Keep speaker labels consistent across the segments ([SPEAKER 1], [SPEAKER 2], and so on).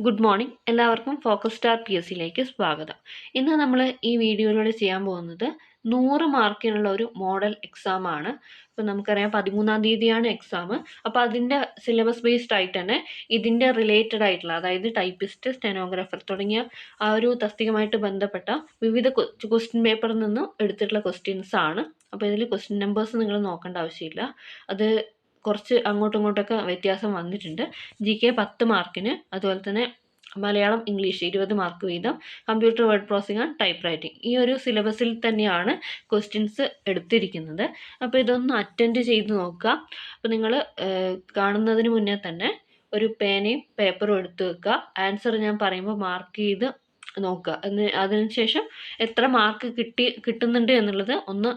[SPEAKER 1] Good morning. എല്ലാവർക്കും focus star PSCയിലേക്ക് സ്വാഗതം. ഇന്ന് നമ്മൾ ഈ വീഡിയോയിലൂടെ ചെയ്യാൻ പോകുന്നത് 100 മാർക്കിനുള്ള ഒരു മോഡൽ എക്സാം ആണ്. അപ്പോൾ നമുക്കറിയാം 13-ാം തീയതിയാണ് എക്സാം. അപ്പോൾ അതിൻ്റെ സിലബസ് ബേസ്ഡ് ആയിട്ട് തന്നെ ഇതിൻ്റെ റിലേറ്റഡ് ആയിട്ടുള്ള, അതായത് ടൈപ്പിസ്റ്റ്, സ്റ്റെനോഗ്രാഫർ തുടങ്ങിയ ആ ഒരു തസ്തികമായിട്ട് ബന്ധപ്പെട്ട വിവിധ ക്വസ്റ്റ്യൻ പേപ്പറിൽ നിന്നും എടുത്തിട്ടുള്ള ക്വസ്റ്റ്യൻസ് ആണ്. അപ്പോൾ ഇതിൽ ക്വസ്റ്റ്യൻ നമ്പേഴ്സ് നിങ്ങൾ നോക്കേണ്ട ആവശ്യമില്ല. അത് കുറച്ച് അങ്ങോട്ടും ഇങ്ങോട്ടൊക്കെ വ്യത്യാസം വന്നിട്ടുണ്ട്. GK 10 മാർക്കിന്, അതുപോലെ തന്നെ മലയാളം, ഇംഗ്ലീഷ് 20 മാർക്ക് വീതം, computer, word processing and type writing, ഈ ഒരു സിലബസിൽ തന്നെയാണ് ക്വസ്റ്റ്യൻസ് എടുത്തിരിക്കുന്നത്. അപ്പോൾ ഇതൊന്ന് അറ്റൻഡ് ചെയ്ത് നോക്കുക. അപ്പോൾ നിങ്ങൾ കാണുന്നതിന് മുന്നേ തന്നെ ഒരു പേനയും പേപ്പറും എടുത്ത് വെക്കുക. ആൻസർ ഞാൻ പറയുമ്പോൾ മാർക്ക് ചെയ്ത് നോക്കുക. അതിനുശേഷം എത്ര മാർക്ക് കിട്ടുന്നുണ്ട് എന്നുള്ളത് ഒന്ന്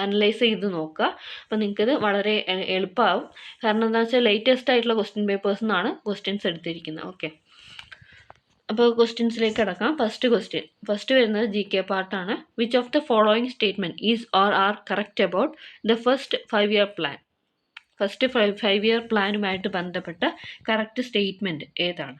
[SPEAKER 1] അനലൈസ് ചെയ്ത് നോക്കുക. അപ്പോൾ നിങ്ങൾക്കത് വളരെ എളുപ്പമാവും. കാരണം എന്താണെന്ന് വെച്ചാൽ ലേറ്റസ്റ്റ് ആയിട്ടുള്ള ക്വസ്റ്റ്യൻ പേപ്പേഴ്സിൽ നിന്നാണ് ക്വസ്റ്റ്യൻസ് എടുത്തിരിക്കുന്നത്. ഓക്കെ, അപ്പോൾ ക്വസ്റ്റ്യൻസിലേക്ക് കിടക്കാം. ഫസ്റ്റ് വരുന്നത് GK പാർട്ടാണ്. Which of the following statement is or are correct about the first 5-year plan? First 5-year പ്ലാനുമായിട്ട് ബന്ധപ്പെട്ട കറക്റ്റ് സ്റ്റേറ്റ്മെൻറ്റ് ഏതാണ്?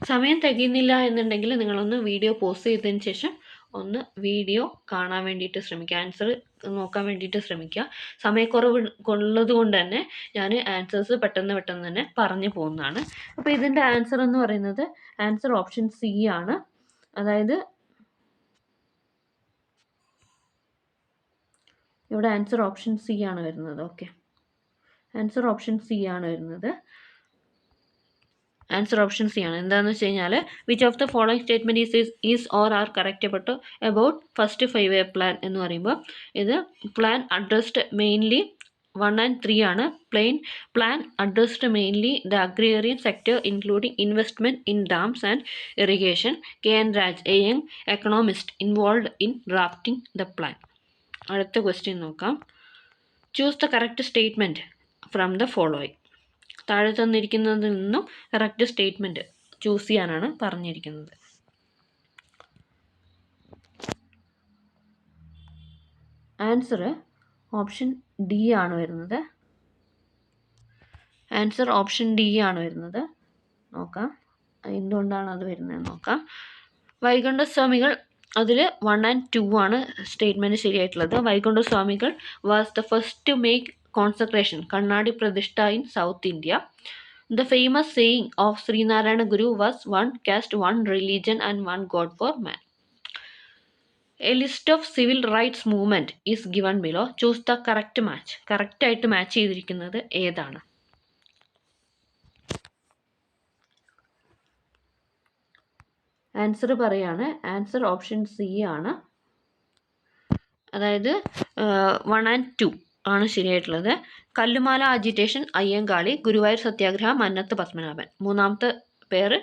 [SPEAKER 1] സമയം തികയുന്നില്ല എന്നുണ്ടെങ്കിൽ നിങ്ങളൊന്ന് വീഡിയോ പോസ് ചെയ്തതിന് ശേഷം ഒന്ന് വീഡിയോ കാണാൻ വേണ്ടിയിട്ട് ശ്രമിക്കുക, ആൻസർ നോക്കാൻ വേണ്ടിയിട്ട് ശ്രമിക്കുക. സമയക്കുറവ് ഉള്ളത് കൊണ്ട് തന്നെ ഞാൻ ആൻസേഴ്സ് പെട്ടെന്ന് തന്നെ പറഞ്ഞു പോകുന്നതാണ്. അപ്പോൾ ഇതിൻ്റെ ആൻസർ എന്ന് പറയുന്നത് ആൻസർ ഓപ്ഷൻ C ആണ്. അതായത് ഇവിടെ ആൻസർ ഓപ്ഷൻ C ആണ് വരുന്നത്. ഓക്കെ, ആൻസർ ഓപ്ഷൻ C ആണ് വരുന്നത്. ആൻസർ ഓപ്ഷൻ C ആണ്. എന്താണെന്ന് വെച്ച് കഴിഞ്ഞാൽ which of the following statement is or are correct about first 5-year plan എന്ന് പറയുമ്പോൾ ഇത് പ്ലാൻ അഡ്രസ്ഡ് മെയിൻലി 1 and 3 ആണ്. Plan addressed mainly the agrarian sector including investment in dams and irrigation. KN Raj, A young economist involve in drafting the plan. അടുത്ത question നോക്കാം. Choose the correct statement from the following. താഴെ തന്നിരിക്കുന്നതിൽ നിന്നും correct statement choose ചെയ്യാനാണ് പറഞ്ഞിരിക്കുന്നത്. Answer option D ആണ് വരുന്നത്. Answer option D ആണ് വരുന്നത്. നോക്കാം എന്തുകൊണ്ടാണ് അത് വരുന്നത് നോക്കാം. വൈകുണ്ഠസ്വാമികൾ, അതിൽ 1 and 2 ആണ് സ്റ്റേറ്റ്മെൻറ്റ് ശരിയായിട്ടുള്ളത്. Vaikunda Swamikal was the first to make consecration Kannadi Pradishta in South India. The famous saying of Srinarayana Guru was one caste, one religion and one God for man. A list of civil rights movement is given below. Choose the correct match. Correct ആയിട്ട് match ചെയ്തിരിക്കുന്നത് ഏതാണ്? Answer പറയാണ്. Answer option C ആണ്. അതായത് 1 and 2 ആണ് ശരിയായിട്ടുള്ളത്. കല്ലുമാല agitation Ayyankali, Guruvayur സത്യാഗ്രഹം മന്നത്ത് പത്മനാഭൻ. മൂന്നാമത്തെ പേര്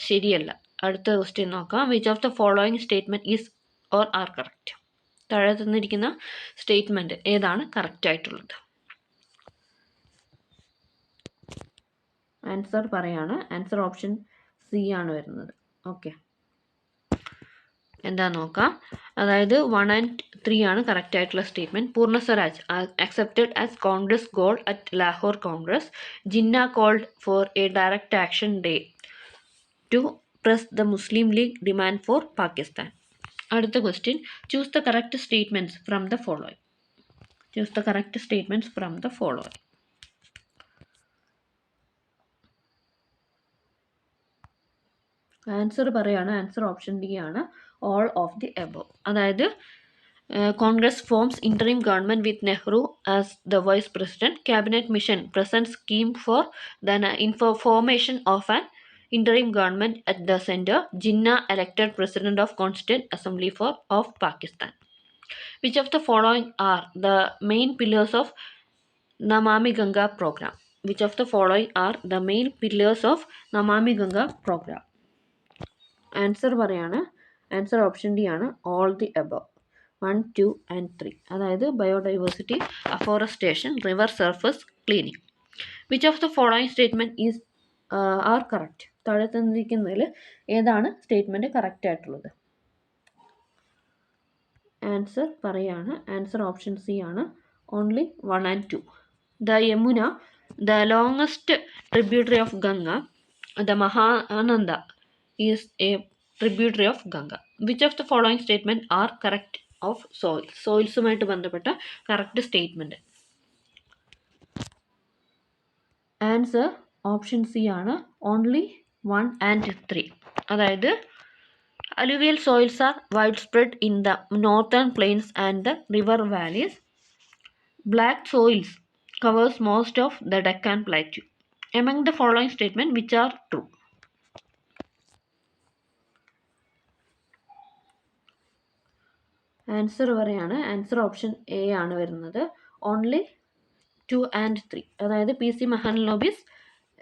[SPEAKER 1] ശരിയല്ല. അടുത്ത ക്വസ്റ്റ്യൻ നോക്കാം. Which of the following statement is or R correct? താഴെ തന്നിരിക്കുന്ന സ്റ്റേറ്റ്മെൻറ്റ് ഏതാണ് കറക്റ്റ് ആയിട്ടുള്ളത്? ആൻസർ പറയാണ്. ആൻസർ ഓപ്ഷൻ C ആണ് വരുന്നത്. ഓക്കെ, എന്താ നോക്കാം. അതായത് 1 and 3 ആണ് കറക്റ്റ് ആയിട്ടുള്ള statement. Purna Swaraj accepted as Congress goal at Lahore Congress. Jinnah called for a direct action day to press the Muslim League demand for Pakistan. അടുത്ത question. Choose the correct statements from the following. Choose the correct statements from the following. Answer പറയാണ്. Answer option D ആണ്. All of the above. അതായത് Congress forms interim government with Nehru as the vice president. Cabinet mission present scheme for the formation of an interim government at the centre. Jinnah elected president of constituent assembly of Pakistan. Which of the following are the main pillars of Namami Ganga programme? Which of the following are the main pillars of Namami Ganga programme? Answer പറയാണ്. Answer option D ആണ്. All the above. 1, 2 and 3. അതായത് biodiversity, afforestation, river surface cleaning. Which of the following statement is are correct? താഴെ തന്നിരിക്കുന്നതിൽ ഏതാണ് statement correct ആയിട്ടുള്ളത്? Answer പറയാണ്. Answer option C ആണ്. Only 1 and 2. The Yamuna, the longest tributary of Ganga, the Mahananda is a tributary of Ganga. Which of the following statement are correct of soil? സോയിൽസുമായിട്ട് ബന്ധപ്പെട്ട correct statement. Answer option C ആണ്, only 1 and 3. അതായത് alluvial soils are widespread in the northern plains and the river valleys. Black soils covers most of the Deccan Plateau. Among the following statements, which are true? Answer പറയാണ്, answer option A ആണ് വരുന്നത്, only 2 and 3. അതായത് P C Mahalanobis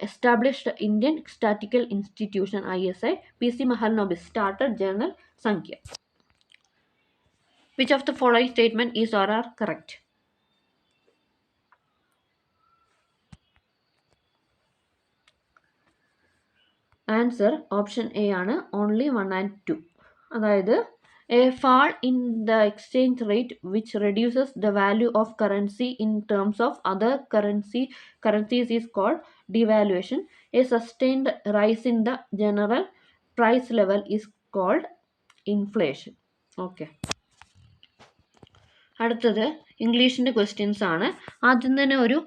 [SPEAKER 1] established Indian statistical institution ISI. P C Mahalanobis started journal Sankhya. Which of the following statement is or are correct? Answer option A ആണ്, only 1 and 2. അതായത് a fall in the exchange rate which reduces the value of currency in terms of other currencies is called devaluation. A sustained rise in the general price level is called inflation. Okay, അടുത്തത് ഇംഗ്ലീഷിൻ്റെ questions ആണ്. ആദ്യം തന്നെ ഒരു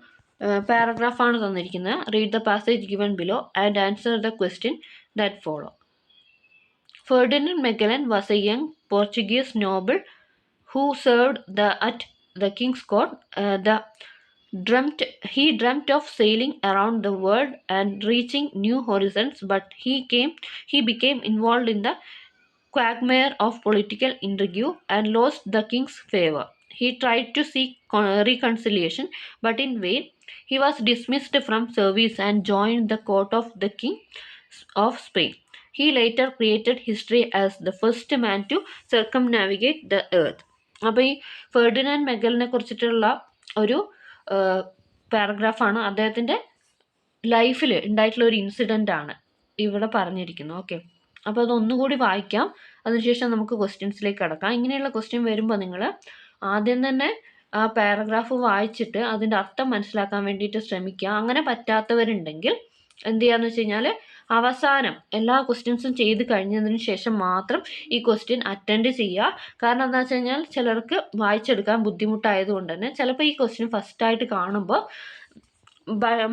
[SPEAKER 1] പാരഗ്രാഫാണ് തന്നിരിക്കുന്നത്. Read the passage given below and answer the question that follow. Ferdinand Magellan was a young Portuguese noble who served at the King's Court. He dreamt of sailing around the world and reaching new horizons, but he became involved in the quagmire of political intrigue and lost the king's favor. He tried to seek reconciliation, but in vain. He was dismissed from service and joined the court of the King of Spain. He later created history as the first man to circumnavigate the earth. അപ്പോൾ ഈ Ferdinand മെഗലിനെ കുറിച്ചിട്ടുള്ള ഒരു പാരഗ്രാഫാണ്. അദ്ദേഹത്തിൻ്റെ ലൈഫിൽ ഉണ്ടായിട്ടുള്ള ഒരു incident ആണ് ഇവിടെ പറഞ്ഞിരിക്കുന്നത്. ഓക്കെ, അപ്പോൾ അതൊന്നുകൂടി വായിക്കാം, അതിനുശേഷം നമുക്ക് ക്വസ്റ്റ്യൻസിലേക്ക് കടക്കാം. ഇങ്ങനെയുള്ള ക്വസ്റ്റ്യൻ വരുമ്പോൾ നിങ്ങൾ ആദ്യം തന്നെ ആ പാരഗ്രാഫ് വായിച്ചിട്ട് അതിൻ്റെ അർത്ഥം മനസ്സിലാക്കാൻ വേണ്ടിയിട്ട് ശ്രമിക്കുക. അങ്ങനെ പറ്റാത്തവരുണ്ടെങ്കിൽ എന്ത് ചെയ്യാന്ന് വെച്ച് കഴിഞ്ഞാൽ അവസാനം എല്ലാ ക്വസ്റ്റ്യൻസും ചെയ്ത് കഴിഞ്ഞതിന് ശേഷം മാത്രം ഈ ക്വസ്റ്റ്യൻ അറ്റൻഡ് ചെയ്യുക. കാരണം എന്താ വെച്ച് കഴിഞ്ഞാൽ ചിലർക്ക് വായിച്ചെടുക്കാൻ ബുദ്ധിമുട്ടായതുകൊണ്ട് തന്നെ ചിലപ്പോൾ ഈ ക്വസ്റ്റ്യൻ ഫസ്റ്റായിട്ട് കാണുമ്പോൾ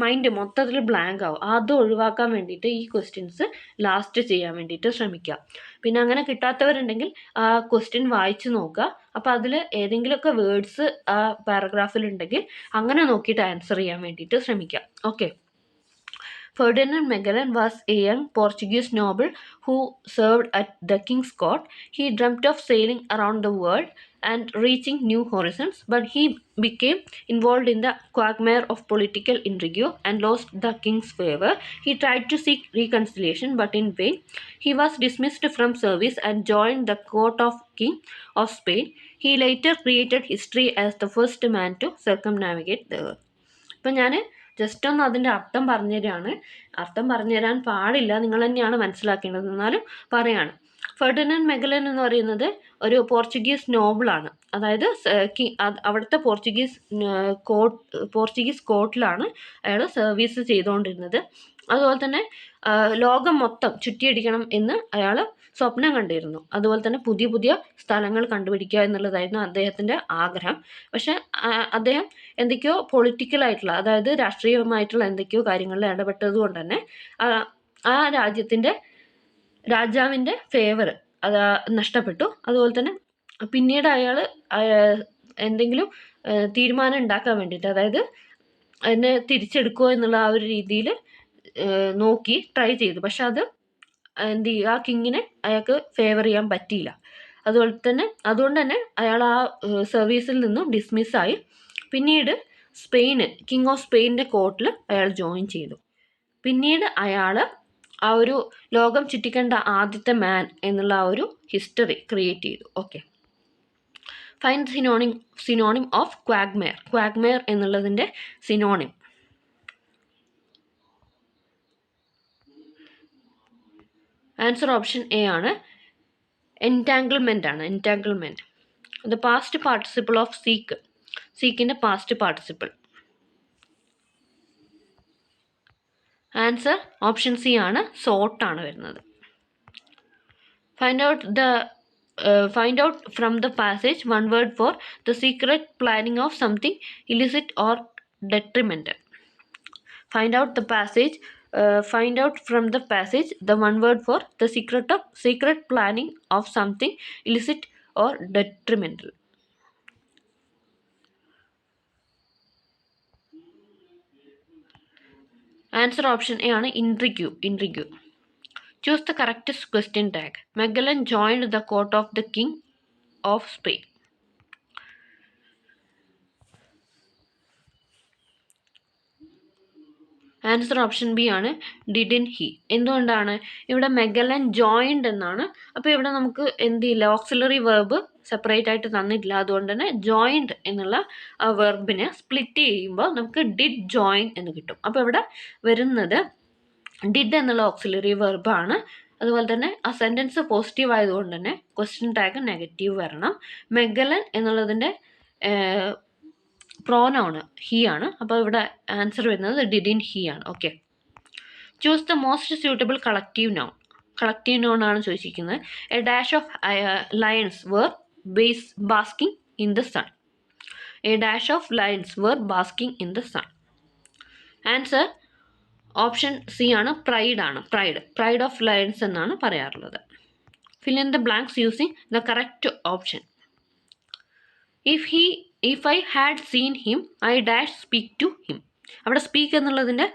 [SPEAKER 1] മൈൻഡ് മൊത്തത്തിൽ ബ്ലാങ്ക് ആവും. അത് ഒഴിവാക്കാൻ വേണ്ടിയിട്ട് ഈ ക്വസ്റ്റ്യൻസ് ലാസ്റ്റ് ചെയ്യാൻ വേണ്ടിയിട്ട് ശ്രമിക്കുക. പിന്നെ അങ്ങനെ കിട്ടാത്തവരുണ്ടെങ്കിൽ ആ ക്വസ്റ്റ്യൻ വായിച്ച് നോക്കുക. അപ്പോൾ അതിൽ ഏതെങ്കിലുമൊക്കെ വേർഡ്സ് ആ പാരഗ്രാഫിലുണ്ടെങ്കിൽ അങ്ങനെ നോക്കിയിട്ട് ആൻസർ ചെയ്യാൻ വേണ്ടിയിട്ട് ശ്രമിക്കുക. Okay. Ferdinand Magellan was a young Portuguese noble who served at the King's Court. He dreamt of sailing around the world and reaching new horizons, but he became involved in the quagmire of political intrigue and lost the king's favor. He tried to seek reconciliation, but in vain. He was dismissed from service and joined the court of King of Spain. He later created history as the first man to circumnavigate the earth. ഇപ്പം ഞാൻ just ഒന്ന് അതിൻ്റെ അർത്ഥം പറഞ്ഞുതരാണ്. അർത്ഥം പറഞ്ഞുതരാൻ പാടില്ല, നിങ്ങൾ തന്നെയാണ് മനസ്സിലാക്കേണ്ടത്, എന്നാലും പറയാണ്. ഫെർഡിനാൻഡ് മെഗലൻ എന്ന് പറയുന്നത് ഒരു പോർച്ചുഗീസ് നോബിളാണ്. അതായത് അവിടുത്തെ പോർച്ചുഗീസ് കോർട്ടിലാണ് അയാൾ സർവീസ് ചെയ്തുകൊണ്ടിരുന്നത്. അതുപോലെ തന്നെ ലോകം മൊത്തം ചുറ്റിയടിക്കണം എന്ന് അയാൾ സ്വപ്നം കണ്ടിരുന്നു. അതുപോലെ തന്നെ പുതിയ പുതിയ സ്ഥലങ്ങൾ കണ്ടുപിടിക്കുക എന്നുള്ളതായിരുന്നു അദ്ദേഹത്തിൻ്റെ ആഗ്രഹം. പക്ഷെ അദ്ദേഹം എന്തൊക്കെയോ പൊളിറ്റിക്കലായിട്ടുള്ള, അതായത് രാഷ്ട്രീയമായിട്ടുള്ള എന്തൊക്കെയോ കാര്യങ്ങളിൽ ഇടപെട്ടത് കൊണ്ട് തന്നെ ആ രാജാവിൻ്റെ ഫേവർ അത് നഷ്ടപ്പെട്ടു. അതുപോലെ തന്നെ പിന്നീട് അയാൾ എന്തെങ്കിലും തീരുമാനം ഉണ്ടാക്കാൻ വേണ്ടിയിട്ട്, അതായത് എന്നെ തിരിച്ചെടുക്കുമോ എന്നുള്ള ആ ഒരു രീതിയിൽ നോക്കി ട്രൈ ചെയ്തു. പക്ഷെ അത് എന്ത് ചെയ്യുക, ആ കിങ്ങിനെ അയാൾക്ക് ഫേവർ ചെയ്യാൻ പറ്റിയില്ല. അതുകൊണ്ട് തന്നെ അയാൾ ആ സർവീസിൽ നിന്നും ഡിസ്മിസ്സായി. പിന്നീട് കിങ് ഓഫ് സ്പെയിനിൻ്റെ കോർട്ടിൽ അയാൾ ജോയിൻ ചെയ്തു. പിന്നീട് അയാൾ ആ ഒരു ലോകം ചുറ്റിക്കണ്ട ആദ്യത്തെ മാൻ എന്നുള്ള ആ ഒരു ഹിസ്റ്ററി ക്രിയേറ്റ് ചെയ്തു. Okay, find synonym of quagmire. Quagmire എന്നുള്ളതിൻ്റെ സിനോണിം. ആൻസർ ഓപ്ഷൻ എ ആണ്, എൻറ്റാങ്കിൾമെൻ്റ് ആണ്. Entanglement. The past participle of സീക്കിൻ്റെ past participle. Answer option C ആണ്, സോട്ട് ആണ് വരുന്നത്. Find out from the passage one word for the secret planning of something illicit or detrimental. Find out from the passage the one word for the secret planning of something illicit or detrimental. Answer option A ആണ്, intrigue. Choose the correctest question tag. Magellan joined the court of the King of Spain. Answer option B ആണ്, didn't he. എന്തുകൊണ്ടാണ് ഇവിടെ Magellan joined എന്നാണ്. അപ്പോൾ ഇവിടെ നമുക്ക് എന്ത് ചെയ്യില്ല, ഓക്സിലറി വെർബ് സെപ്പറേറ്റ് ആയിട്ട് തന്നിട്ടില്ല. അതുകൊണ്ട് തന്നെ ജോയിൻഡ് എന്നുള്ള ആ വെർബിനെ സ്പ്ലിറ്റ് ചെയ്യുമ്പോൾ നമുക്ക് ഡിഡ് ജോയിൻ എന്ന് കിട്ടും. അപ്പോൾ ഇവിടെ വരുന്നത് ഡിഡ് എന്നുള്ള ഓക്സിലറി വെർബാണ്. അതുപോലെ തന്നെ ആ സെൻറ്റൻസ് പോസിറ്റീവ് ആയതുകൊണ്ട് തന്നെ ക്വസ്റ്റ്യൻ ടാഗ് നെഗറ്റീവ് വരണം. മെഗലൻ എന്നുള്ളതിൻ്റെ പ്രോനൗൺ ഹി ആണ്. അപ്പോൾ ഇവിടെ ആൻസർ വരുന്നത് ഡിഡിൻ ഹി ആണ്. Okay. Choose the most suitable collective noun ആണ് ചോദിച്ചിരിക്കുന്നത്. A dash of lions were basking in the sun. A dash of lions were basking in the sun. Answer option C ആണ്, pride of lions എന്നാണ് പറയാറുള്ളത്. Fill in the blanks using the correct option. If I had seen him, I dash speak to him. അവിടെ speak എന്നുള്ളതിൻ്റെ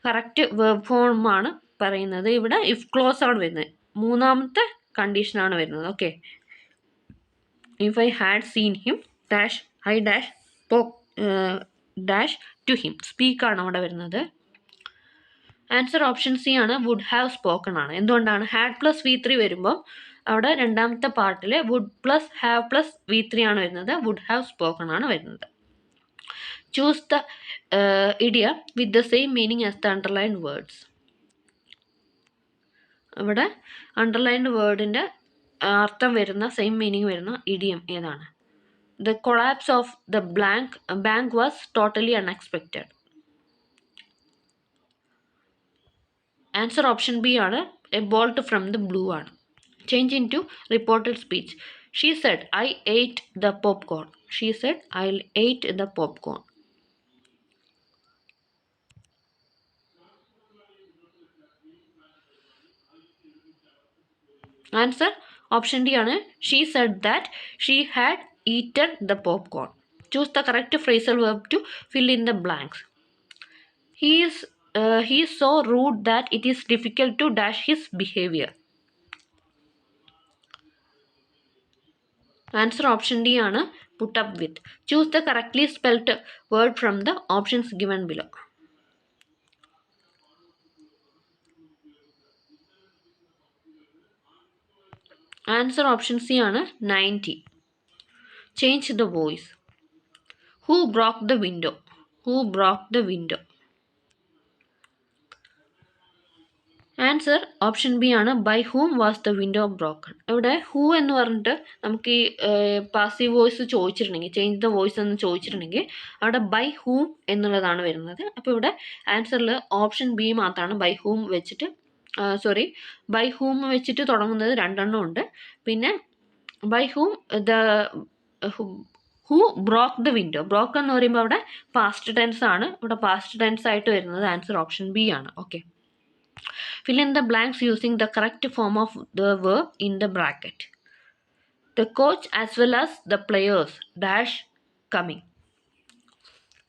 [SPEAKER 1] correct verb ഫോമാണ് പറയുന്നത്. ഇവിടെ if close ആണ് വരുന്നത്, മൂന്നാമത്തെ കണ്ടീഷനാണ് വരുന്നത്. Okay. If I had seen him dash I dash dash to him. സ്പീക്കാണ് അവിടെ വരുന്നത്. ആൻസർ ഓപ്ഷൻ സി ആണ്, വുഡ് ഹാവ് സ്പോക്കൺ ആണ്. എന്തുകൊണ്ടാണ് ഹാഡ് പ്ലസ് V3 വരുമ്പോൾ അവിടെ രണ്ടാമത്തെ പാർട്ടിൽ would plus have plus V3 ആണ് വരുന്നത്. വുഡ് ഹാവ് സ്പോക്കൺ ആണ് വരുന്നത്. Choose the idiom with the same meaning as the underlined words. ഇവിടെ അണ്ടർലൈൻഡ് വേർഡിൻ്റെ അർത്ഥം വരുന്ന സെയിം മീനിങ് വരുന്ന ഇഡിയം ഏതാണ്? The collapse of the bank was totally unexpected. Answer option B ആണ്, a bolt from the blue ആണ്. Change into reported speech. She said, I ate the popcorn. She said, I ate the popcorn. Answer option D ആണ്, she said that she had eaten the popcorn. Choose the correct phrasal verb to fill in the blanks. He is so rude that it is difficult to dash his behavior. Answer option D ആണ്, put up with. Choose the correctly spelt word from the options given below. Answer option C ആണ്, 90. Change the voice. Who broke the window? Who broke the window? Answer option B ആണ്, by whom was the window broken. ഇവിടെ who എന്ന് പറഞ്ഞിട്ട് നമുക്ക് ഈ passive voice ചോദിച്ചിട്ടുണ്ടെങ്കിൽ, change the voice എന്ന് ചോദിച്ചിട്ടുണ്ടെങ്കിൽ അവിടെ ബൈ ഹൂം എന്നുള്ളതാണ് വരുന്നത്. അപ്പോൾ ഇവിടെ ആൻസറിൽ ഓപ്ഷൻ ബി മാത്രമാണ് ബൈ ഹൂം വെച്ചിട്ട് തുടങ്ങുന്നത് രണ്ടെണ്ണം ഉണ്ട്. പിന്നെ by whom who broke the window. Broke എന്ന് പറയുമ്പോൾ അവിടെ പാസ്റ്റ് ടെൻസ് ആണ്. ഇവിടെ പാസ്റ്റ് ടെൻസ് ആയിട്ട് വരുന്നത് ആൻസർ ഓപ്ഷൻ ബി ആണ്. Okay. Fill in the blanks using the correct form of the verb in the bracket. The coach as well as the players dash coming.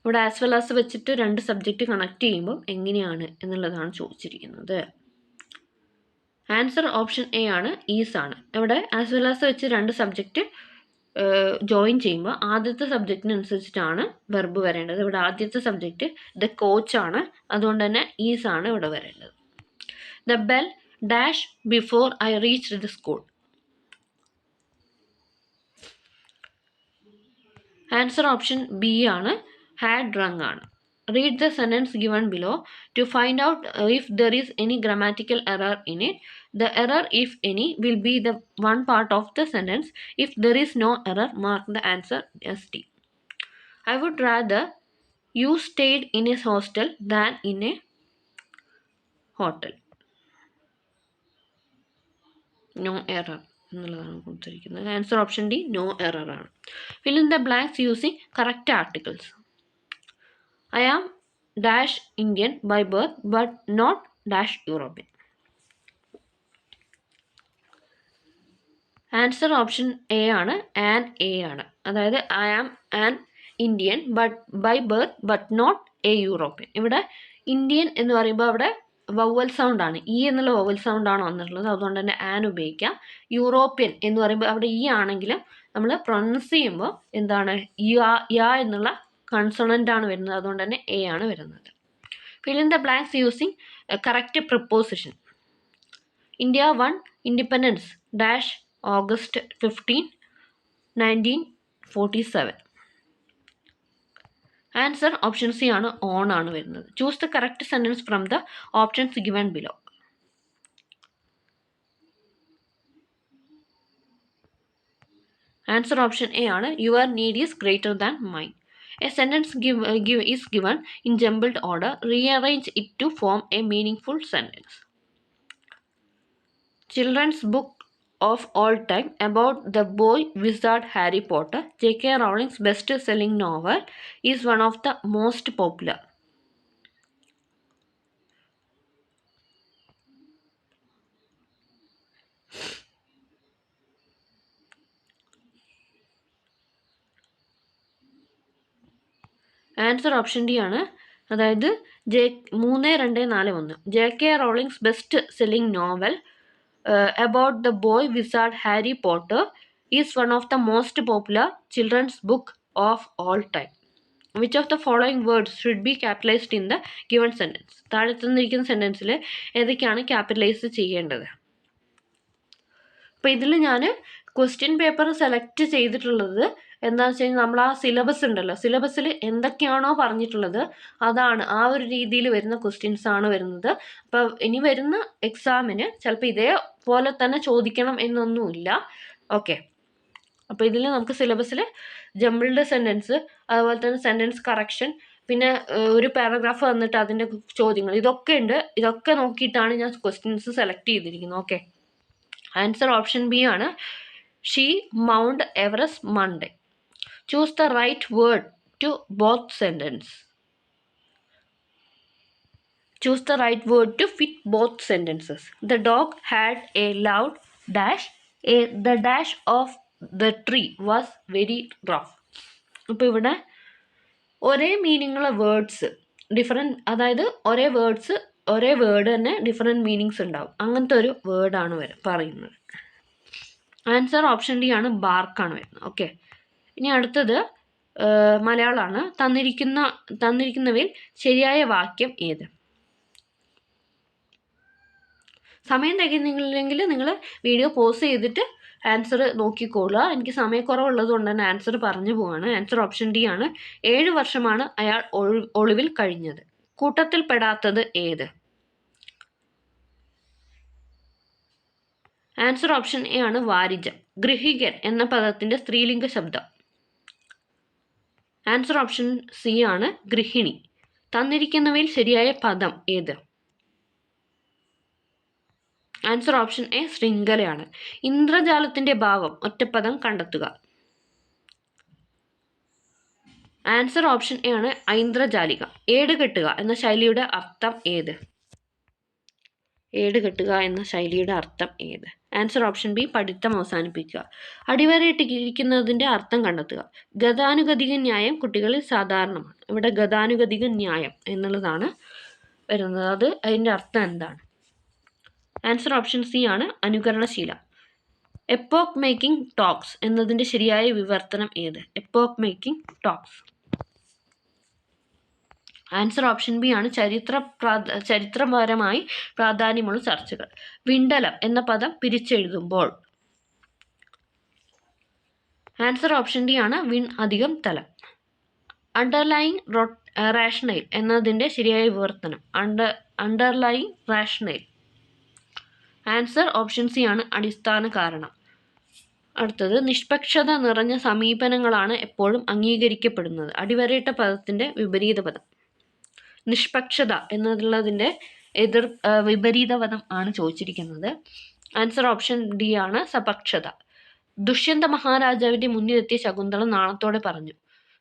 [SPEAKER 1] ഇവിടെ as well as വെച്ചിട്ട് രണ്ട് subject connect ചെയ്യുമ്പോൾ എങ്ങനെയാണ് എന്നുള്ളതാണ് ചോദിച്ചിരിക്കുന്നത്. Answer option A ആണ്, is ആണ്. ഇവിടെ ആസ് വെൽ ആസ് വെച്ച് രണ്ട് സബ്ജക്റ്റ് ജോയിൻ ചെയ്യുമ്പോൾ ആദ്യത്തെ സബ്ജക്റ്റിനനുസരിച്ചിട്ടാണ് വെർബ് വരേണ്ടത്. ഇവിടെ ആദ്യത്തെ സബ്ജക്റ്റ് ദ കോച്ച് ആണ്, അതുകൊണ്ട് തന്നെ ഈസ് ആണ് ഇവിടെ വരേണ്ടത്. The bell dash before I reached the school. Answer option B ആണ്, had rung ആണ്. Read the sentence given below to find out if there is any grammatical error in it. The error, if any, will be the one part of the sentence. If there is no error, mark the answer as D. I would rather you stayed in a hostel than in a hotel. No error എന്നുള്ളതാണ് കൊടുത്തിരിക്കുന്നത്. Answer option D no error ആണ്. Fill in the blanks using correct articles. I am dash Indian by birth but not dash European. Answer option A ആണ്, an a ആണ്. അതായത് I am an Indian by birth but not a European. ഇവിടെ Indian എന്ന് പറയുമ്പോൾ അവിടെ vowel sound ആണ്, E എന്നുള്ള vowel sound ആണ് വന്നിട്ടുള്ളത്, അതുകൊണ്ട് തന്നെ ആൻ ഉപയോഗിക്കാം. യൂറോപ്യൻ എന്ന് പറയുമ്പോൾ അവിടെ ഇ ആണെങ്കിലും നമ്മൾ പ്രൊനൗൺസ് ചെയ്യുമ്പോൾ എന്താണ് യാ എന്നുള്ള കൺസോണൻ്റ് ആണ് വരുന്നത്, അതുകൊണ്ട് തന്നെ എ ആണ് വരുന്നത്. Fill in the blanks using correct preposition. India won independence dash August 15, 1947. Answer option C ആണ്, ഓൺ ആണ് വരുന്നത്. Choose the correct sentence from the options given below. Answer option A ആണ്, your need is greater than mine. A sentence is given in jumbled order. Rearrange it to form a meaningful sentence. Children's book of all time about the boy wizard Harry Potter, J.K. Rowling's best-selling novel, is one of the most popular. Answer option D ആണ്, അതായത് 3241 J.K. Rowling's best selling novel about the boy wizard Harry Potter is one of the most popular children's book of all time. Which of the following words should be capitalized in the given sentence? താഴെ തന്നിരിക്കുന്ന സെൻറ്റൻസിൽ ഏതൊക്കെയാണ് capitalise ചെയ്യേണ്ടത്? അപ്പോൾ ഇതിൽ ഞാൻ question paper select ചെയ്തിട്ടുള്ളത് എന്താണെന്ന് വെച്ച് കഴിഞ്ഞാൽ നമ്മൾ ആ സിലബസ് ഉണ്ടല്ലോ, സിലബസിൽ എന്തൊക്കെയാണോ പറഞ്ഞിട്ടുള്ളത് അതാണ്, ആ ഒരു രീതിയിൽ വരുന്ന ക്വസ്റ്റ്യൻസ് ആണ് വരുന്നത്. അപ്പോൾ ഇനി വരുന്ന എക്സാമിന് ചിലപ്പോൾ ഇതേപോലെ തന്നെ ചോദിക്കണം എന്നൊന്നുമില്ല. ഓക്കെ, അപ്പോൾ ഇതിൽ നമുക്ക് സിലബസിൽ ജംബിൾഡ് സെൻറ്റൻസ്, അതുപോലെ തന്നെ സെൻറ്റൻസ് കറക്ഷൻ, പിന്നെ ഒരു പാരഗ്രാഫ് വന്നിട്ട് അതിൻ്റെ ചോദ്യങ്ങൾ, ഇതൊക്കെ ഉണ്ട്. ഇതൊക്കെ നോക്കിയിട്ടാണ് ഞാൻ ക്വസ്റ്റ്യൻസ് സെലക്ട് ചെയ്തിരിക്കുന്നത്. ഓക്കെ, ആൻസർ ഓപ്ഷൻ ബി ആണ്, she mount Everest Monday. Choose the right word to both sentence. Choose the right word to fit both sentences. The dog had a loud dash. The dash of the tree was very rough. അപ്പോൾ ഇവിടെ ഒരേ മീനിങ്ങുള്ള words different, അതായത് ഒരേ word തന്നെ different meanings ഉണ്ടാവും. അങ്ങനത്തെ ഒരു വേർഡാണ് പറയുന്നത്. ആൻസർ ഓപ്ഷൻ ഡി ആണ്, ബാർക്കാണ് വരുന്നത്. ഓക്കെ, ഇനി അടുത്തത് മലയാളമാണ്. തന്നിരിക്കുന്നവയിൽ ശരിയായ വാക്യം ഏത്? സമയം തികയുന്നില്ലെങ്കിൽ നിങ്ങൾ വീഡിയോ പോസ് ചെയ്തിട്ട് ആൻസർ നോക്കിക്കോളുക. എനിക്ക് സമയക്കുറവുള്ളത് കൊണ്ട് തന്നെ ആൻസർ പറഞ്ഞു പോവാണ്. ആൻസർ ഓപ്ഷൻ ഡി ആണ്, 7 വർഷമാണ് അയാൾ ഒളിവിൽ കഴിഞ്ഞത്. കൂട്ടത്തിൽ പെടാത്തത് ഏത്? ആൻസർ ഓപ്ഷൻ എ ആണ്, വാരിജം. ഗൃഹികൻ എന്ന പദത്തിൻ്റെ സ്ത്രീലിംഗ ശബ്ദം. ആൻസർ ഓപ്ഷൻ സി ആണ്, ഗൃഹിണി. തന്നിരിക്കുന്നവയിൽ ശരിയായ പദം ഏത്? ആൻസർ ഓപ്ഷൻ എ, ശൃംഖലയാണ്. ഇന്ദ്രജാലത്തിൻ്റെ ഭാവം ഒറ്റപ്പദം കണ്ടെത്തുക. ആൻസർ ഓപ്ഷൻ എ ആണ്, ഐന്ദ്രജാലിക. ഏട് കെട്ടുക എന്ന ശൈലിയുടെ അർത്ഥം ഏത്? ഏട് കെട്ടുക എന്ന ശൈലിയുടെ അർത്ഥം ഏത്? ആൻസർ ഓപ്ഷൻ ബി, പഠിത്തം അവസാനിപ്പിക്കുക. അടിവരയിട്ടിരിക്കുന്നതിൻ്റെ അർത്ഥം കണ്ടെത്തുക. ഗതാനുഗതിക ന്യായം കുട്ടികളിൽ സാധാരണമാണ്. ഇവിടെ ഗതാനുഗതിക ന്യായം എന്നുള്ളതാണ് വരുന്നത്. അതിൻ്റെ അർത്ഥം എന്താണ്? ആൻസർ ഓപ്ഷൻ സി ആണ്, അനുകരണശീലം. എപ്പോക്ക് മേക്കിംഗ് ടോക്സ് എന്നതിൻ്റെ ശരിയായ വിവർത്തനം ഏത്? Epoch making talks. Answer option B ആണ്, ചരിത്രപരമായി പ്രാധാന്യമുള്ള ചർച്ചകൾ. വിണ്ടലം എന്ന പദം പിരിച്ചെഴുതുമ്പോൾ. ആൻസർ ഓപ്ഷൻ ഡി ആണ്, വിൺ അധികം തലം. അണ്ടർലൈങ് റാഷണൽ എന്നതിൻ്റെ ശരിയായ വിവർത്തനം. Underlying rational. Answer option C ആണ്, അടിസ്ഥാന കാരണം. അടുത്തത്, നിഷ്പക്ഷത നിറഞ്ഞ സമീപനങ്ങളാണ് എപ്പോഴും അംഗീകരിക്കപ്പെടുന്നത്. അടിവരയിട്ട പദത്തിൻ്റെ വിപരീത പദം. നിഷ്പക്ഷത എന്നുള്ളതിൻ്റെ വിപരീത പദം ആണ് ചോദിച്ചിരിക്കുന്നത്. ആൻസർ ഓപ്ഷൻ ഡി ആണ് സപക്ഷത. ദുഷ്യന്ത മഹാരാജാവിന്റെ മുന്നിലെത്തിയ ശകുന്തള നാണത്തോടെ പറഞ്ഞു.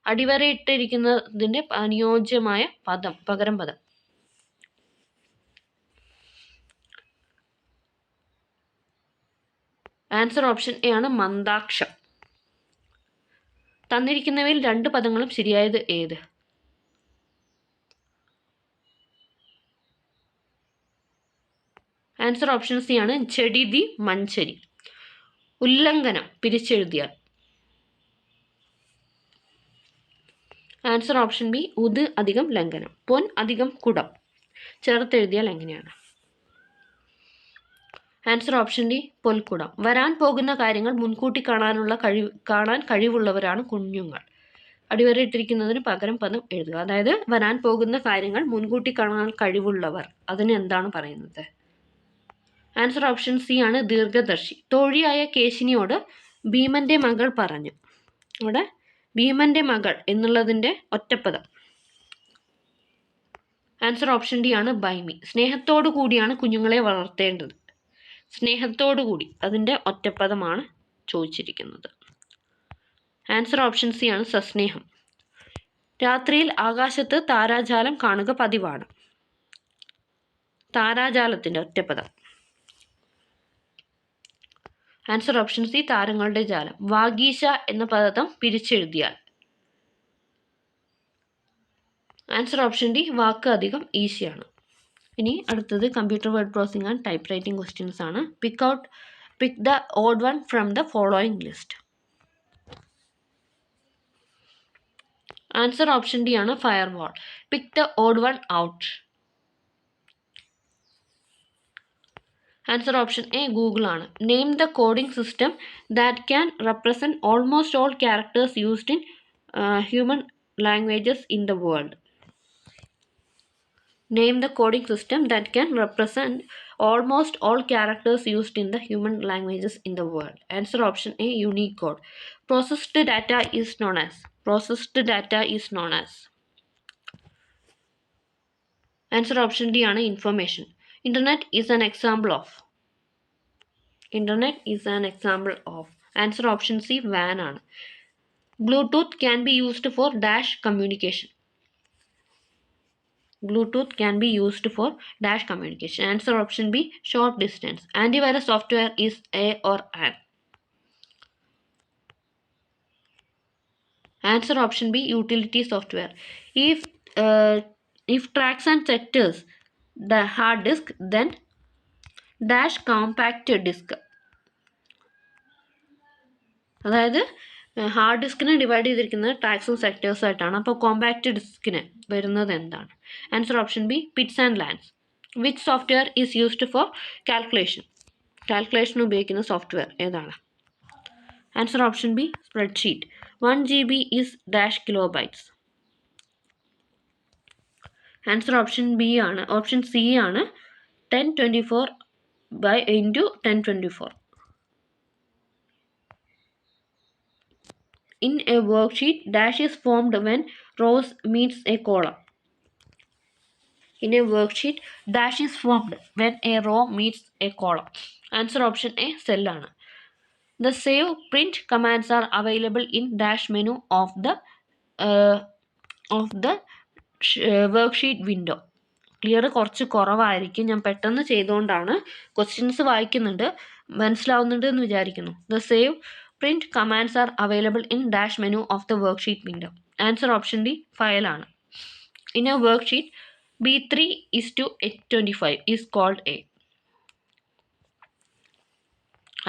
[SPEAKER 1] അടിവരയിട്ടിരിക്കുന്നതിന്റെ അനുയോജ്യമായ പദം, പകരം പദം. ആൻസർ ഓപ്ഷൻ എ ആണ് മന്ദാക്ഷം. തന്നിരിക്കുന്നവയിൽ 2 പദങ്ങളും ശരിയായത് ഏത്? ആൻസർ ഓപ്ഷൻ സി ആണ് ചെടിതി മഞ്ചരി. ഉല്ലംഘനം പിരിച്ചെഴുതിയാൽ. ആൻസർ ഓപ്ഷൻ ബി ഉത് അധികം ലംഘനം. പൊൻ അധികം കുടം ചേർത്തെഴുതിയാൽ എങ്ങനെയാണ്? ആൻസർ ഓപ്ഷൻ ഡി പൊൽക്കുടം. വരാൻ പോകുന്ന കാര്യങ്ങൾ മുൻകൂട്ടി കാണാൻ കഴിവുള്ളവരാണ് കുഞ്ഞുങ്ങൾ. അടിവരയിട്ടിരിക്കുന്നതിന് പകരം പദം എഴുതുക. അതായത് വരാൻ പോകുന്ന കാര്യങ്ങൾ മുൻകൂട്ടി കാണാൻ കഴിവുള്ളവർ, അതിന് എന്താണ് പറയുന്നത്? ആൻസർ ഓപ്ഷൻ സി ആണ് ദീർഘദർശി. തോഴിയായ കേശിനിയോട് ഭീമന്റെ മകൾ പറഞ്ഞു. ഇവിടെ ഭീമന്റെ മകൾ എന്നുള്ളതിൻ്റെ ഒറ്റപ്പദം. ആൻസർ ഓപ്ഷൻ ഡി ആണ് ഭൈമി. സ്നേഹത്തോടു കൂടിയാണ് കുഞ്ഞുങ്ങളെ വളർത്തേണ്ടത്. സ്നേഹത്തോടു കൂടി, അതിൻ്റെ ഒറ്റപ്പദമാണ് ചോദിച്ചിരിക്കുന്നത്. ആൻസർ ഓപ്ഷൻ സി ആണ് സസ്നേഹം. രാത്രിയിൽ ആകാശത്ത് താരാജാലം കാണുക പതിവാണ്. താരാജാലത്തിൻ്റെ ഒറ്റപ്പദം. ആൻസർ ഓപ്ഷൻ സി താരങ്ങളുടെ ജാലം. വാഗീശ എന്ന പദം പിരിച്ചെഴുതിയാൽ. ആൻസർ ഓപ്ഷൻ ഡി വാക്ക് അധികം ഈസിയാണ്. ഇനി അടുത്തത് computer word processing and type writing questions ആണ്. Pick the odd one from the following list. Answer option D ആണ് firewall. Pick the odd one out. Answer option A Google ആണ്. Name the coding system that can represent almost all characters used in human languages in the world. Name the coding system that can represent almost all characters used in the human languages in the world. Answer option A Unicode. Processed data is known as. Answer option D ആണ് information. Internet is an example of. Answer option C WAN ആണ്. Bluetooth can be used for dash communication. Answer option B short distance. Antivirus software is a or an. Answer option B utility software. If tracks and sectors the hard disk, then dash compact disk. അതായത് hard ഡിസ്കിനെ divide ചെയ്തിരിക്കുന്നത് ട്രാക്സും സെക്ടേഴ്സും ആയിട്ടാണ്. അപ്പോൾ compact ഡിസ്കിന് വരുന്നത് എന്താണ്? Answer option B Pitt's and lands. Which software is used for calculation ഉപയോഗിക്കുന്ന software ഏതാണ്? Answer option B spreadsheet. 1 GB is dash kilobytes. Answer option B ആണ്, option C ആണ് 1024 × 1024. In a worksheet, dash is formed when rows meets a column. Answer option A cell ആണ്. The save print commands are available in dash menu of the worksheet window. Clear കുറച്ച് കുറവായിരിക്കും, ഞാൻ പെട്ടെന്ന് ചെയ്തുകൊണ്ടാണ്. Questions വായിക്കുന്നുണ്ട്, മനസ്സിലാവുന്നുണ്ട് എന്ന് വിചാരിക്കുന്നു. The save print commands are available in dash menu of the worksheet window. Answer option D file ആണ്. In a worksheet, B3:825 is called a.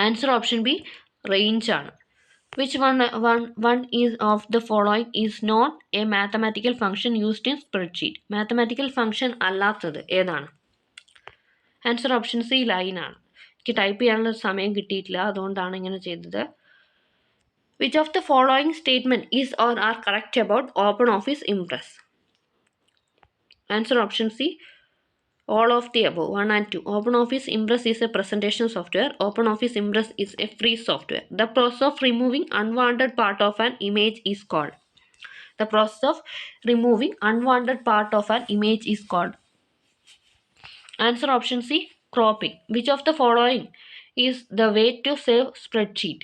[SPEAKER 1] Answer option B range ആണ്. Which one is of the following is not a mathematical function used in spreadsheet? Mathematical function അല്ലാത്തത് ഏതാണ്? Answer option C line ആണ്. എനിക്ക് type ചെയ്യാനുള്ള സമയം കിട്ടിയിട്ടില്ല, അതുകൊണ്ടാണ് ഇങ്ങനെ ചെയ്തത്. Which of the following statement is or are correct about OpenOffice Impress? Answer option C all of the above, 1 and 2. OpenOffice Impress is a presentation software. OpenOffice Impress is a free software. The process of removing unwanted part of an image is called. Answer option C, cropping. Which of the following is the way to save spreadsheet?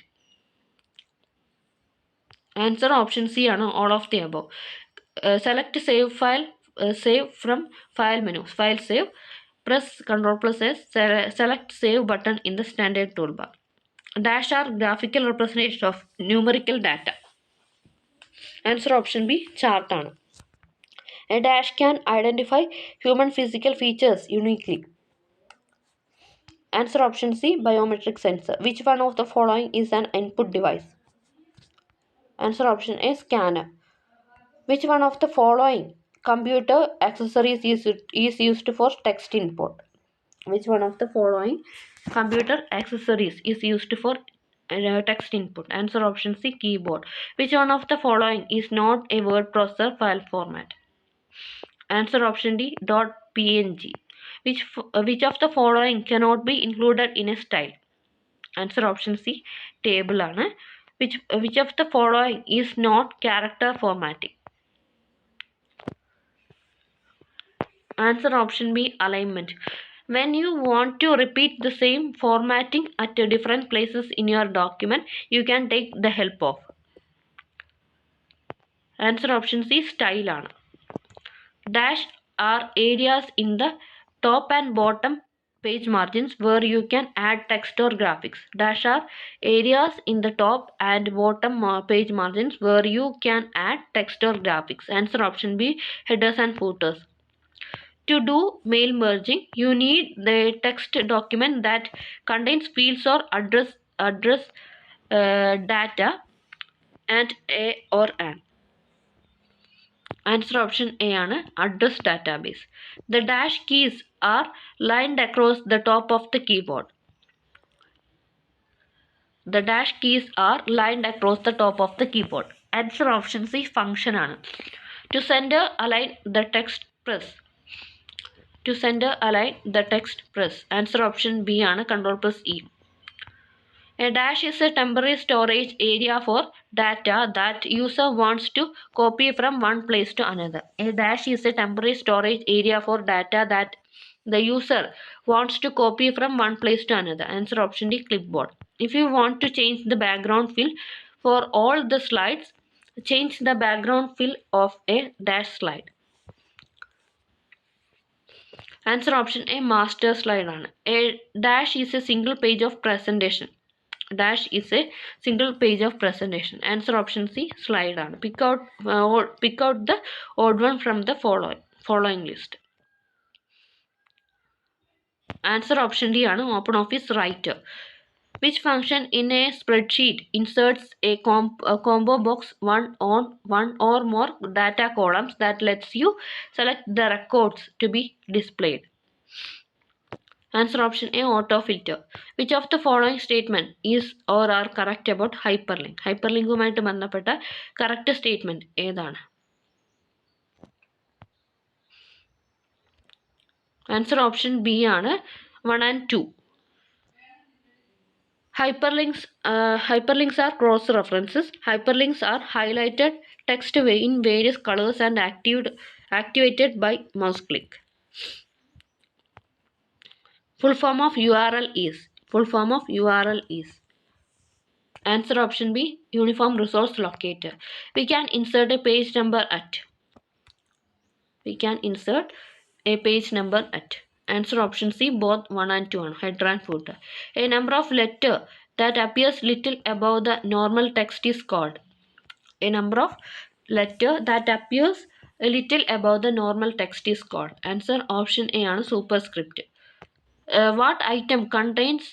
[SPEAKER 1] Answer option C ആണ് all of the above. Select save file, save from file menu, file save, press Ctrl+S, select save button in the standard toolbar. Dash are graphical representation of numerical data. Answer option B, chart ആണ്. A dash can identify human physical features uniquely. Answer option C, biometric sensor. Which one of the following is an input device? Answer option A, scanner. Which one of the following computer accessories is used for text input? Which one of the following computer accessories is used for text input? Answer option C, keyboard. Which one of the following is not a word processor file format? Answer option D, .png. Which of the following cannot be included in a style? Answer option C, table ആണ്. Which of the following is not character formatting? Answer option B, alignment. When you want to repeat the same formatting at different places in your document, you can take the help of. Answer option C, style ആണ്. Dash are areas in the top and bottom page margins where you can add text or graphics. Dash are areas in the top and bottom page margins where you can add text or graphics. Answer option B, headers and footers. To do mail merging, you need the text document that contains fields or address data and a or an. Answer option A ആണ് address database. The dash keys are lined across the top of the keyboard. The dash keys are lined across the top of the keyboard. Answer option C, function ആണ്. To center align the text press. To center align the text press. Answer option B ആണ് Ctrl+E. A dash is a temporary storage area for data that user wants to copy from one place to another. A dash is a temporary storage area for data that the user wants to copy from one place to another. Answer option D, clipboard. If you want to change the background fill for all the slides, change the background fill of a dash slide. Answer option A, master slide ആണ്. A dash is a single page of presentation. Dash is a single page of presentation. Answer option C, slide ആണ്. Pick out the odd one from the following list. Answer option D ആണ് OpenOffice Writer. Which function in a spreadsheet inserts a combo box on one or more data columns that lets you select the records to be displayed? Answer option A, autofilter. Which of the following statement is or are correct about hyperlink? ഹൈപ്പർലിങ്കുമായിട്ട് ബന്ധപ്പെട്ട correct statement ഏതാണ്? Answer option B ആണ് 1 and 2. Hyperlinks are cross references. Hyperlinks are highlighted text in various colors and activated by mouse click. Full form of URL is. Answer option B, Uniform Resource Locator. We can insert a page number at. Answer option C, both 1 and 2 header and footer. A number of letter that appears little above the normal text is called. A number of letter that appears a little above the normal text is called. Answer option A ആണ് superscript. What item contains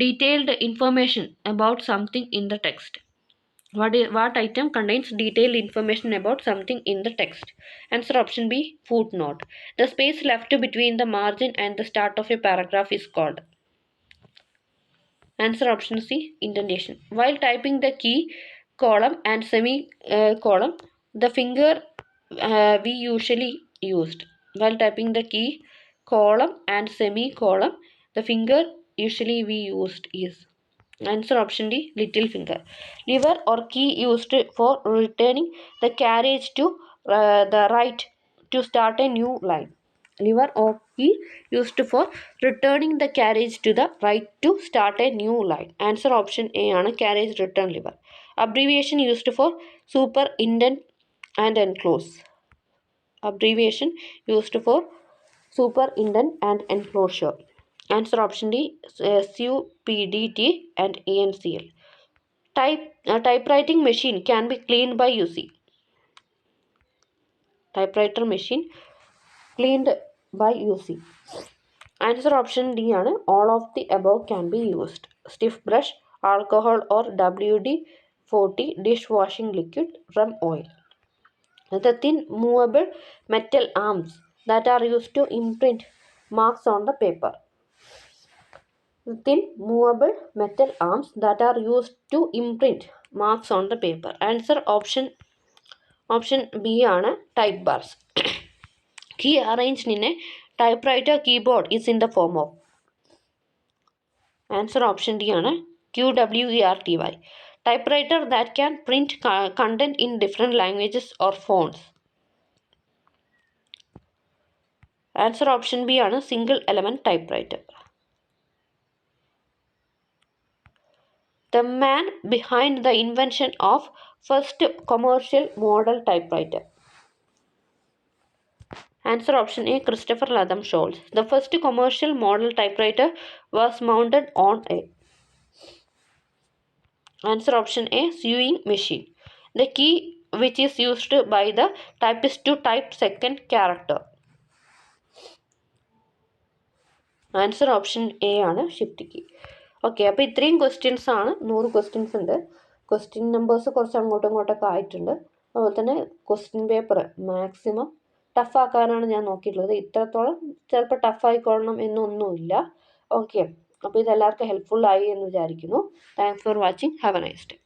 [SPEAKER 1] detailed information about something in the text? What item contains detailed information about something in the text? Answer option B, footnote. The space left between the margin and the start of a paragraph is called. Answer option C, indentation. While typing the key, column and semicolon, the finger we usually used. While typing the key, column and semicolon, the finger usually we used is. Answer option D, little finger. Lever or key used for returning the carriage to the right to start a new line. Lever or key used for returning the carriage to the right to start a new line. Answer option A ആണ് carriage return lever. Abbreviation used for superintend and enclose. Abbreviation used for superintend and enclosure. Answer option D, SUPDT and ANCL. Typewriting machine can be cleaned by using. Typewriter machine cleaned by using. Answer option D ആണ് all of the above can be used. Stiff brush, alcohol or WD-40 dishwashing liquid, rum oil. The thin movable metal arms that are used to imprint marks on the paper. The thin movable metal arms that are used to imprint marks on the paper. Answer option B ആണ് type bars. Key arranged in a typewriter keyboard is in the form of. Answer option D ആണ് QWERTY. Typewriter that can print content in different languages or fonts. Answer option B ആണ് single element typewriter. The man behind the invention of first commercial model typewriter. Answer option A, Christopher Latham Scholes. The first commercial model typewriter was mounted on a. Answer option A, sewing machine. The key which is used by the typist to type second character. Answer option A ആണ് shift key. Okay, അപ്പോൾ ഇത്രയും questions ആണ്. 100 questions ഉണ്ട്. Question numbers കുറച്ച് അങ്ങോട്ടും ഇങ്ങോട്ടൊക്കെ ആയിട്ടുണ്ട്. അതുപോലെ തന്നെ ക്വസ്റ്റ്യൻ പേപ്പർ മാക്സിമം ടഫാക്കാനാണ് ഞാൻ നോക്കിയിട്ടുള്ളത്. ഇത്രത്തോളം ചിലപ്പോൾ ടഫായിക്കൊള്ളണം എന്നൊന്നുമില്ല. ഓക്കെ, അപ്പോൾ ഇതെല്ലാവർക്കും ഹെൽപ്ഫുൾ ആയി എന്ന് വിചാരിക്കുന്നു. Thanks for watching. Have A nice day.